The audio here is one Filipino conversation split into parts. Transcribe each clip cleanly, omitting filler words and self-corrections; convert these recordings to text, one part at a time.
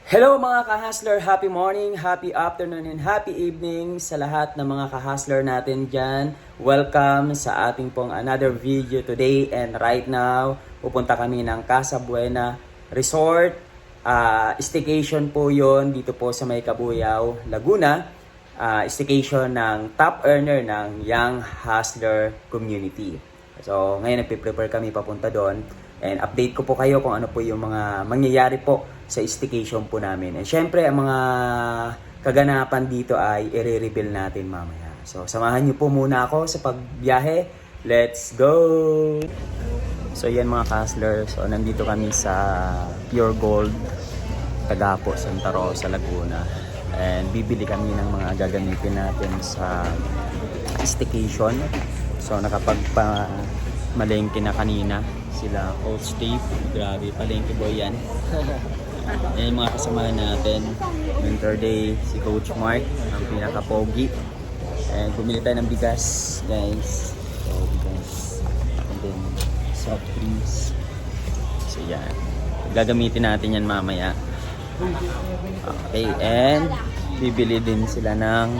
Hello mga ka-hustler, happy morning, happy afternoon, and happy evening sa lahat ng mga ka-hustler natin dyan. Welcome sa ating pong another video today, and right now, pupunta kami ng Casa Buena Resort. Staycation po yon dito po sa May Cabuyao, Laguna. Staycation ng top earner ng Young Hustler Community. So ngayon nagpe-prepare kami papunta doon. And update ko po kayo kung ano po yung mga mangyayari po sa staycation po namin. And syempre, ang mga kaganapan dito ay i-reveal natin mamaya. So, samahan niyo po muna ako sa pagbiyahe. Let's go! So, yan mga hustler. So, nandito kami sa Pure Gold, Tagapo, Santa Rosa, Laguna. And bibili kami ng mga gagamitin natin sa staycation. So, nakapagpa-malengke na kanina sila Coach Dave, grabe, palengke boy yan. Yan yung mga kasamahan natin. Winter Day, si Coach Mark, ang pinaka-pogi. And bumili tayo ng bigas, guys. So, bigas. And then, soft drinks. So, yan. Gagamitin natin yan mamaya. Okay, and bibili din sila ng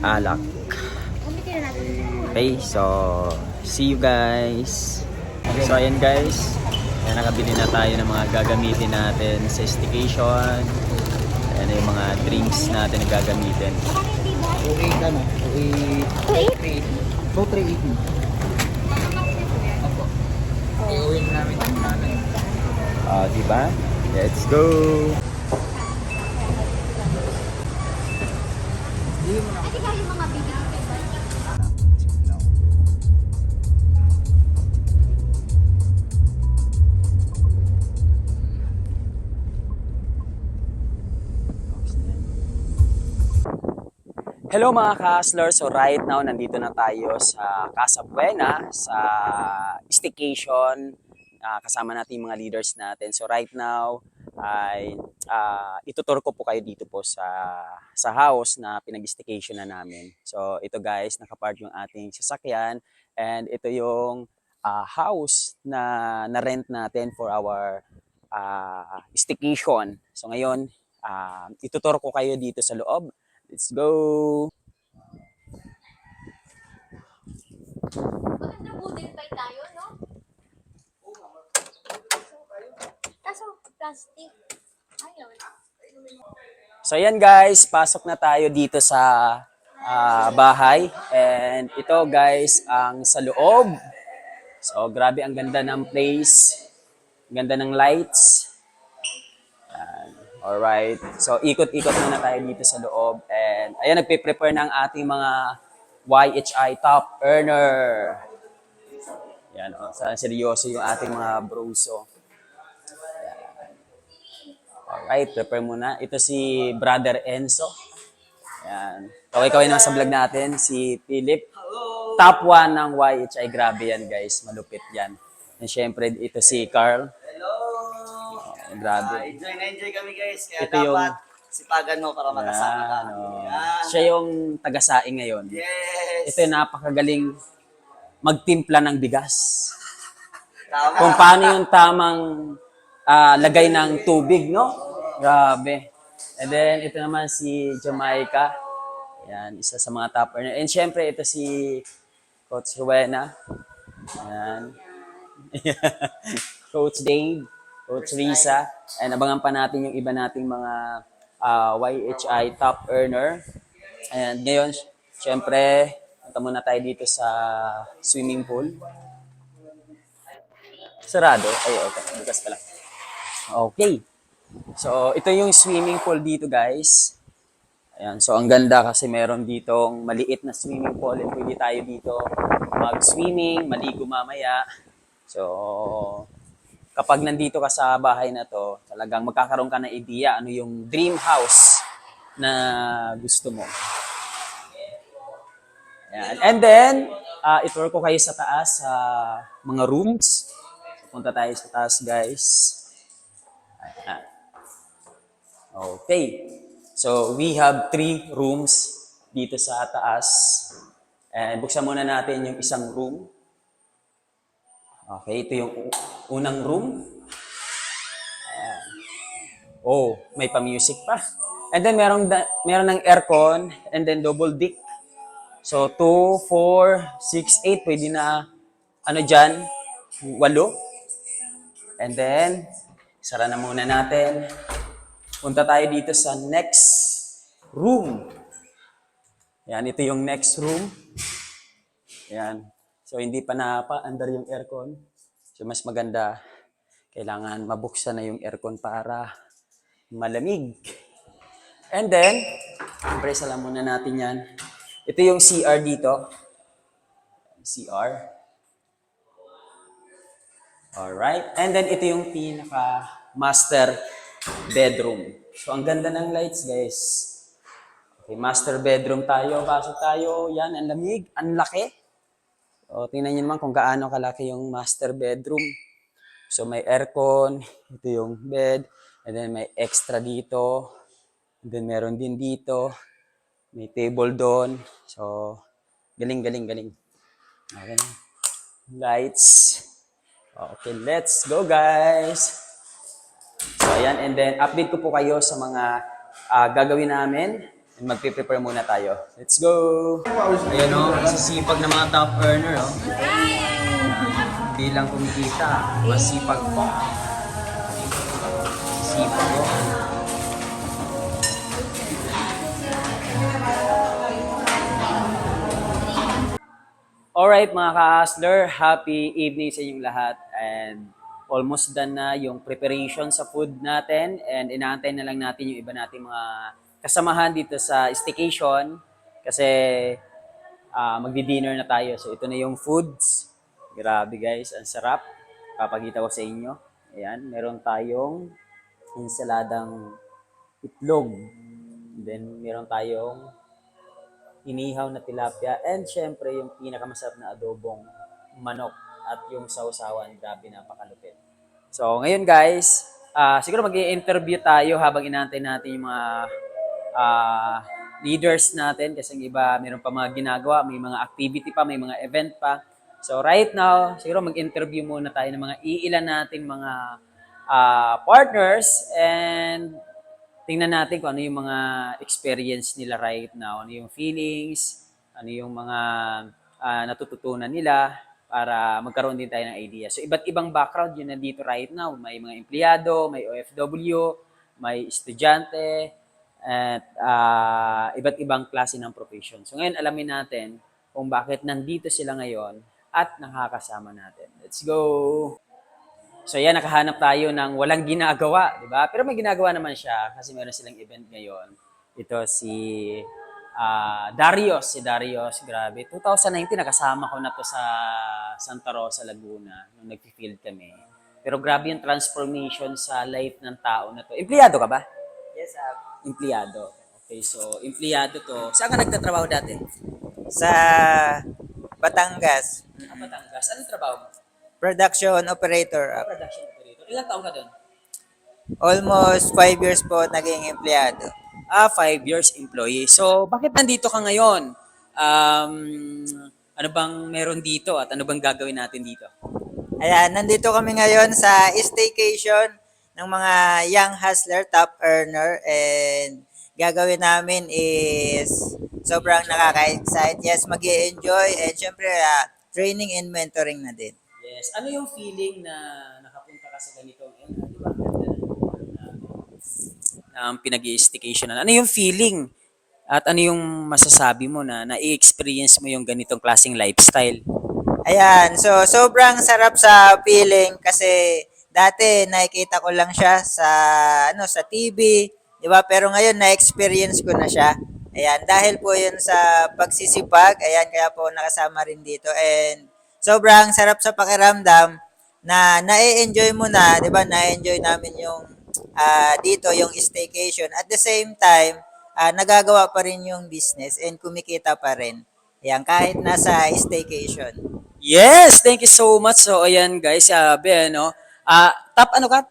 alak. Okay, so see you guys. So ayan guys, ayan, nakabili na tayo ng mga gagamitin natin sa staycation. Ayan yung mga drinks natin na gagamitin. 2.8 ano? 2.8? 2.380. Opo. I-uwin namin ang namin. Diba? Let's go! Hindi mo na. Hello mga ka-hustler! So right now, nandito na tayo sa Casa Buena, sa staycation. Kasama natin yung mga leaders natin. So right now, ay itutur ko po kayo dito po sa house na pinag-staycation na namin. So ito guys, nakapark yung ating sasakyan. And ito yung house na rent natin for our staycation. So ngayon, itutur ko kayo dito sa loob. Let's go! Maganda budget pa tayo, no? Kaso, plastic. Ayun. So yan guys, pasok na tayo dito sa bahay. And ito guys, ang sa loob. So grabe, ang ganda ng place. Ganda ng lights. Alright. So, ikot-ikot muna tayo dito sa loob. And, ayan, nagpe-prepare ng ating mga YHI top earner. Yan, seryoso yung ating mga broso. Alright, prepare muna. Ito si Brother Enzo. Yan. Kaway-kaway naman sa vlog natin, si Philip. Top 1 ng YHI. Grabe yan, guys. Malupit yan. And syempre, ito si Carl. Grabe. Enjoy kami guys. Kaya Ito yung dapat sipagan mo para makasama ka. Yan. Siya yung taga-saing ngayon. Yes. Ito yung napakagaling magtimpla ng bigas. Tama. Kung paano yung tamang lagay ng tubig, no? Grabe. And then, ito naman si Jamaica. Yan, isa sa mga top earner. And syempre, ito si Coach Rowena. Yan. Coach Dave. Coach Risa, and abangan pa natin yung iba nating mga YHI top earner. And ngayon, syempre, punta muna tayo dito sa swimming pool. Sarado? Ay, okay. Bukas pala. Okay. So, ito yung swimming pool dito, guys. Ayan. So, ang ganda kasi meron ditong maliit na swimming pool. And pwede tayo dito mag-swimming, maligo mamaya. So, kapag nandito ka sa bahay na to, talagang magkakaroon ka ng idea ano yung dream house na gusto mo. Ayan. And then, itour ko kayo sa taas sa mga rooms. Punta tayo sa taas, guys. Ayan. Okay. So, we have 3 rooms dito sa taas. And buksan muna natin yung isang room. Okay, ito yung unang room. Ayan. Oh, may pa-music pa. And then meron ng aircon and then double deck. So 2, 4, 6, 8 pwede na ano diyan, 8. And then sara na muna natin. Punta tayo dito sa next room. Yan, ito yung next room. Yan. So hindi pa napa-under yung aircon. So mas maganda kailangan mabuksan na yung aircon para malamig. And then, siyempre, salam muna natin yan. Ito yung CR dito. CR. Alright. And then, ito yung pinaka-master bedroom. So, ang ganda ng lights, guys. Okay, master bedroom tayo. Pasok tayo. Yan, ang lamig. Ang laki. So, tingnan nyo naman kung gaano kalaki yung master bedroom. So, may aircon. Ito yung bed. And then, may extra dito. And then, meron din dito. May table doon. So, galing. Okay. Lights. Okay, let's go, guys. So, ayan. And then, update ko po kayo sa mga gagawin namin. And magpe-prepare muna tayo. Let's go! Ayan o, masisipag na mga top earner o. Hindi lang kumikita. Masipag po. Sipag o. Alright mga ka-hustler, happy evening sa inyong lahat. And almost done na yung preparation sa food natin. And inaantay na lang natin yung iba nating mga kasamahan dito sa staycation. Kasi magdi-dinner na tayo. So ito na yung foods. Grabe guys, ang sarap. Papakita ko sa inyo. Ayan, meron tayong ensaladang itlog. Then meron tayong inihaw na tilapia. And syempre yung pinakamasarap na adobong manok. At yung sausawan, grabe napakalupit. So ngayon guys, siguro mag-i-interview tayo habang inaantay natin yung mga leaders natin. Kasi yung iba, meron pa mga ginagawa, may mga activity pa, may mga event pa. So right now, siguro mag-interview muna tayo ng mga iilan nating mga partners and tingnan natin kung ano yung mga experience nila right now, ano yung feelings, ano yung mga natututunan nila para magkaroon din tayo ng idea. So iba't ibang background yun nandito right now. May mga empleyado, may OFW, may estudyante, at iba't ibang klase ng profession. So ngayon alamin natin kung bakit nandito sila ngayon at nakakasama natin. Let's go! So yan, nakahanap tayo ng walang ginagawa, di ba? Pero may ginagawa naman siya kasi meron silang event ngayon. Ito si Darius. Si Darius, grabe. 2019, nakasama ko na to sa Santa Rosa, Laguna, nung nag-field kami. Pero grabe yung transformation sa life ng tao na to. Empleyado ka ba? Yes, Empleyado. Okay, so empleyado to. Saan ka nagtatrabaho dati? Sa Batangas, Batangas. Anong trabaho mo? production operator. Production operator. Ilang taon ka doon? Almost 5 years po naging empleyado. 5 years employee. So, bakit nandito ka ngayon? Ano bang meron dito at ano bang gagawin natin dito? Ayan, nandito kami ngayon sa staycation ng mga young hustler, top earner, and gagawin namin is sobrang nakaka-excite. Yes, mag-i-enjoy and syempre training and mentoring na din. Yes. Ano yung feeling na nakapunta ka sa ganitong, di ba? Ganda ng pinag-i-staycation. Ano yung feeling? At ano yung masasabi mo na na-experience mo yung ganitong klaseng lifestyle? Ayan, so sobrang sarap sa feeling kasi dati nakikita ko lang siya sa sa TV, 'di ba? Pero ngayon na-experience ko na siya. Ayan, dahil po 'yun sa pagsisipag, ayan kaya po nakasama rin dito and sobrang sarap sa pakiramdam na na-enjoy mo na, 'di ba? Na-enjoy namin yung dito yung staycation. At the same time, nagagawa pa rin yung business and kumikita pa rin. Ayan, kahit nasa staycation. Yes, thank you so much. So ayan guys, sabi ano, top ano ka?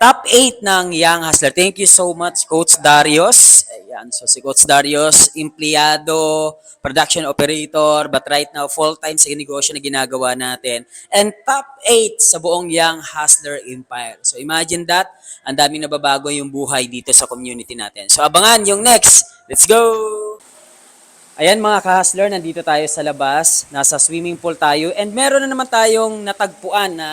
Top 8 ng Young Hustler. Thank you so much Coach Darius Ayan, so si Coach Darius, empleyado, production operator, but right now full-time sa negosyo na ginagawa natin. And top 8 sa buong Young Hustler Empire. So imagine that, ang daming nababago yung buhay dito sa community natin. So abangan yung next. Let's go! Ayan mga ka-hustler, nandito tayo sa labas. Nasa swimming pool tayo. And meron na naman tayong natagpuan na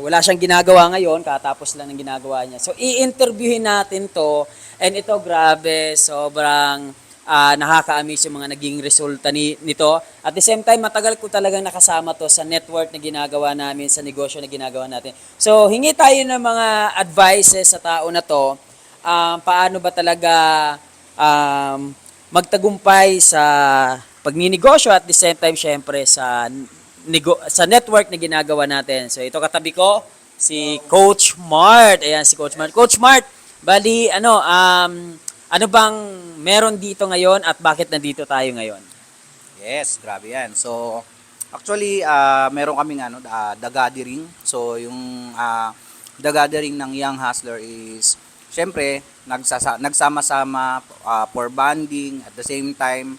wala siyang ginagawa ngayon. Katapos lang ng ginagawa niya. So i-interviewin natin to. And ito grabe, sobrang nakaka-amaze yung mga naging resulta nito. At the same time, matagal ko talagang nakasama to sa network na ginagawa namin, sa negosyo na ginagawa natin. So hingi tayo ng mga advices sa tao na to. Paano ba talaga magtagumpay sa pagninegosyo at the same time syempre sa network na ginagawa natin. So ito katabi ko si Coach Mart. Ayan si Coach Mart. Coach Mart, bali ano bang meron dito ngayon at bakit nandito tayo ngayon? Yes, grabe yan. So, actually, meron kaming the gathering. So, yung the gathering ng Young Hustler is, syempre, nagsama-sama for bonding, at the same time,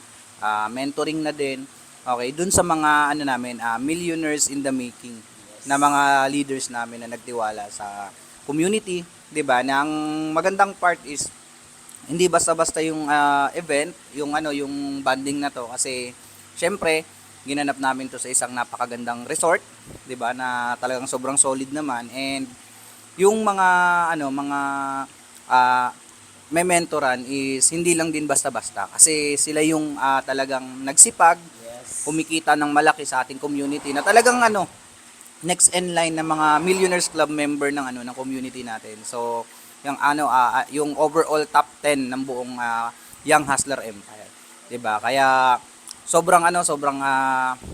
mentoring na din. Okay, dun sa mga, millionaires in the making, na mga leaders namin na nagtiwala sa community, 'di ba? Na ang magandang part is hindi basta-basta yung event, yung bonding na to kasi syempre ginanap namin to sa isang napakagandang resort, 'di ba? Na talagang sobrang solid naman, and yung mga may mentoran is hindi lang din basta-basta kasi sila yung talagang nagsipag, kumikita ng malaki sa ating community na talagang next in line ng mga Millionaires Club member ng community natin. So, yung yung overall top 10 ng buong Young Hustler Empire, 'di ba? Kaya sobrang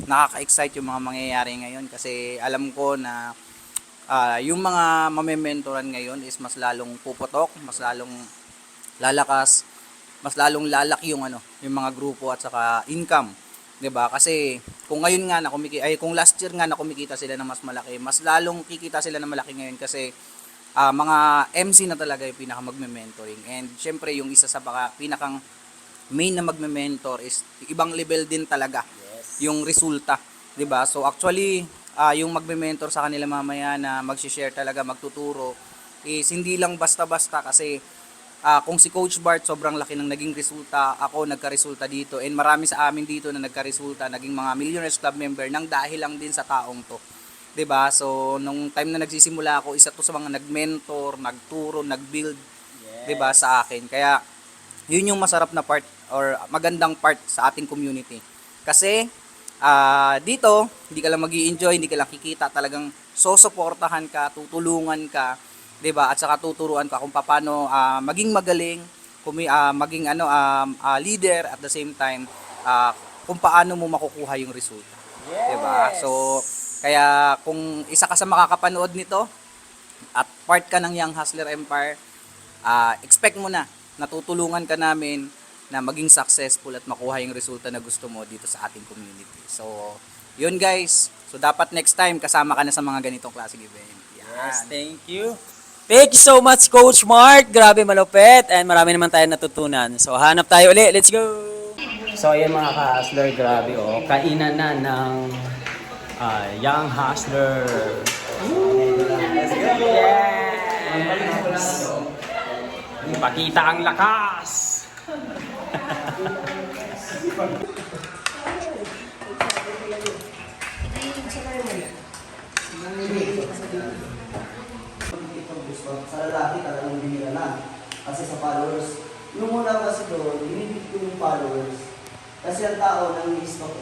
nakaka-excite yung mga mangyayari ngayon kasi alam ko na yung mga mame-mentoran ngayon is mas lalong puputok, mas lalong lalakas, mas lalong lalaki yung yung mga grupo at saka income. 'Di ba? Kasi kung ngayon nga kung last year nga na kumikita sila ng mas malaki, mas lalong kikita sila ng malaki ngayon kasi mga MC na talaga yung pinaka magme-mentoring. And syempre yung isa sa pinakang main na magme-mentor is ibang level din talaga. Yung resulta, 'di ba? So actually yung magme-mentor sa kanila mamaya na magsi-share talaga, magtuturo is hindi lang basta-basta kasi kung si Coach Bart sobrang laki ng naging resulta, ako nagka-resulta dito, and marami sa amin dito na nagka-resulta, naging mga Millionaires Club member nang dahil lang din sa taong to. 'Di ba? So nung time na nagsisimula ako, isa to sa mga nag-mentor, nagturo, nag-build, 'di ba, sa akin. Kaya yun yung masarap na part or magandang part sa ating community. Kasi dito, hindi ka lang magi-enjoy, hindi ka lang kikita, talagang susuportahan ka, tutulungan ka, 'di ba? At saka tuturuan ka kung paano maging magaling, maging leader, at the same time kung paano mo makukuha yung resulta. 'Di ba? So kaya kung isa ka sa makakapanood nito at part ka ng Young Hustler Empire, expect mo na natutulungan ka namin na maging successful at makuha yung resulta na gusto mo dito sa ating community. So, yun guys. So, dapat next time kasama ka na sa mga ganitong klaseng event. Yes, thank you. Thank you so much, Coach Mark. Grabe malupit. And marami naman tayo natutunan. So, hanap tayo ulit. Let's go! So, ayan mga ka-hustler. Grabe, oh. Kainan na ng Young Hustler. Yes! Ipakita ang lakas! Sa lalaki talagang bihira na. Kasi sa followers, yung muna kasi doon, binibig ko yung followers. Kasi ang tao nang-i-stock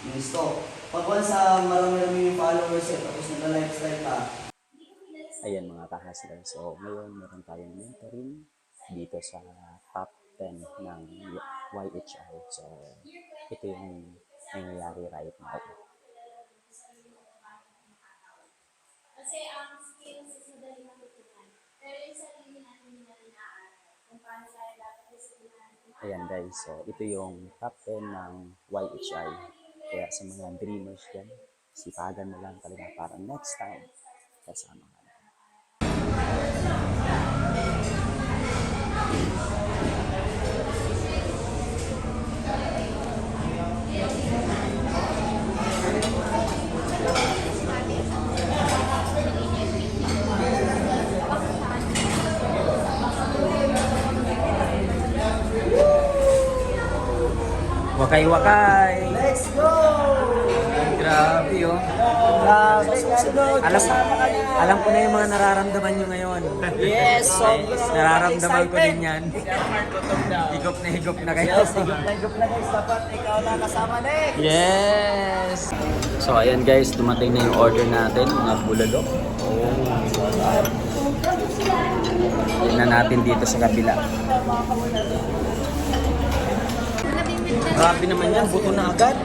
Nang-i-stock. Pag once marami yung followers tapos nag-lifestyle ka. Ayan mga ka-hustler. So, ngayon meron tayong mentoring dito sa top 10 ng YHI. So, ito yung nangyayari right now. Kasi ang skills is madali matutunan. Pero yung sarili natin hindi natin naaaral. Kung paano tayo dapat disiplinan. Ayan guys, so ito yung top 10 ng YHI. Kaya sa mga dreamers dyan, sipagan mo lang talaga para next time kasama ka. Wakay-wakay. Let's go! Grabe, oh. Susunod, Alam, kasama ka na. alam ko na yung mga nararamdaman nyo ngayon. Yes, Okay, sobrang nararamdaman ko excited. din yan. Higop na kayo. Yes, higop na guys. Dapat ikaw na kasama next. Yes! So ayan guys, dumating na yung order natin, mga bulalo. Tignan natin dito sa kabila. Grabe naman yan, buto na agad.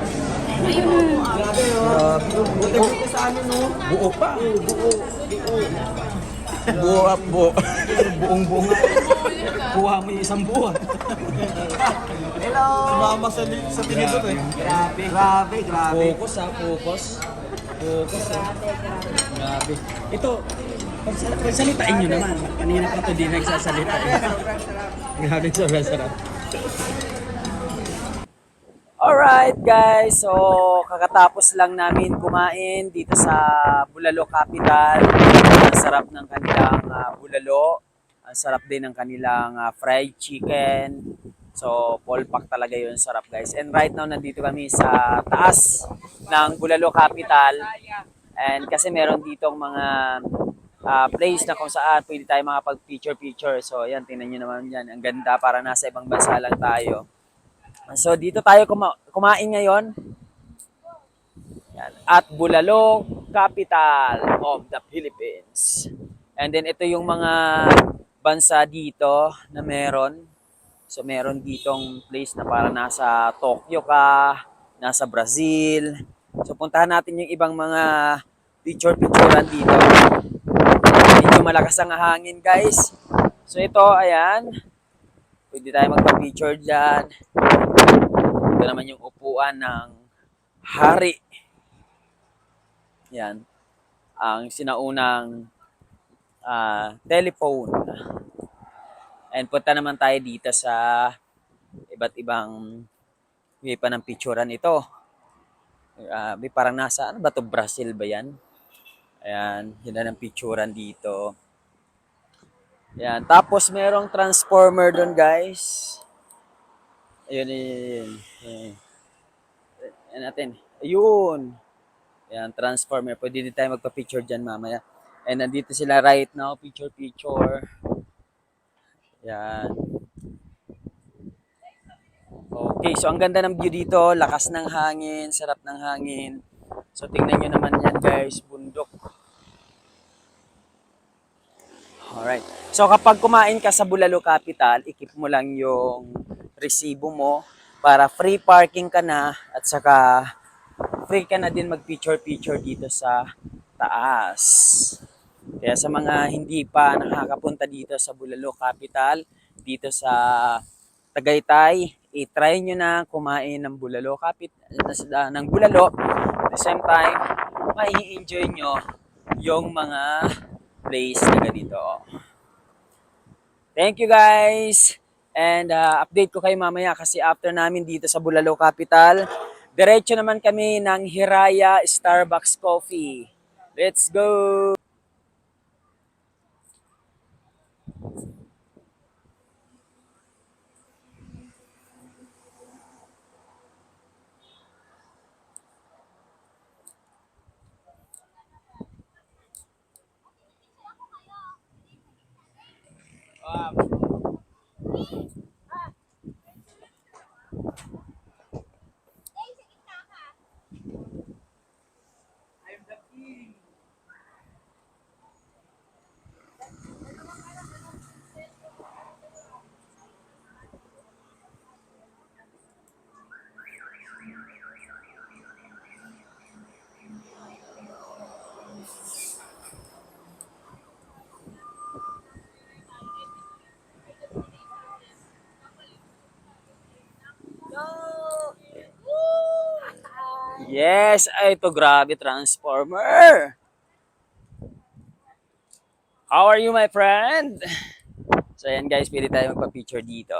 Grabe oh. Buto sa ano no? Buo pa. Buo. Buong nga. Kuha mo yung isang buwan. Hello! Sumama sa tinidor eh. Grabe. Focus ha. Grabe. Ito, pagsalitain nyo naman. Kanina pa ito di nagsasalita. Grabe, sobrang sarap. Alright guys, so kakatapos lang namin kumain dito sa Bulalo Capital. Ang sarap ng kanilang bulalo. Ang sarap din ng kanilang fried chicken. So, polpak talaga yun. Sarap guys. And right now, nandito kami sa taas ng Bulalo Capital. And kasi meron ditong mga place na kung saan pwede tayo makapag-picture. So, ayan, tingnan nyo naman yan. Ang ganda, para nasa ibang bansa lang tayo. So, dito tayo kumain ngayon. Yan. At Bulalo Capital of the Philippines. And then, ito yung mga bansa dito na meron. So, meron ditong place na para nasa Tokyo ka, nasa Brazil. So, puntahan natin yung ibang mga picture-picturean dito. Medyo malakas ang hangin, guys. So, ito, ayan. Pwede tayo magpa-picture dyan. Ito naman yung upuan ng hari. Yan. Ang sinaunang telephone. And punta naman tayo dito sa iba't ibang way pa ng picturean ito. Parang nasa, ano ba to, Brazil ba yan? Ayan, yun na ng picturean dito. Ayan, tapos merong transformer doon guys. Ayun. Ayan natin. Ayun. Ayan, transformer. Pwede din tayo magpa-picture dyan mamaya. And nandito sila right now, picture. Yan. Okay, so ang ganda ng view dito, lakas ng hangin, sarap ng hangin. So tingnan nyo naman yan guys, bundok. Alright. So kapag kumain ka sa Bulalo Capital, ikip mo lang yung resibo mo para free parking ka na at saka free ka na din mag-picture dito sa taas. Kaya sa mga hindi pa nakakapunta dito sa Bulalo Capital, dito sa Tagaytay, i-try nyo na kumain ng Bulalo ng Bulalo. At the same time, mai-enjoy nyo yung mga place na ganito. Thank you guys! And update ko kayo mamaya kasi after namin dito sa Bulalo Capital, diretso naman kami ng Hiraya Starbucks Coffee. Let's go! Yes, ay ito grabe transformer. How are you my friend? So ayan guys, pwede tayo magpa-picture dito.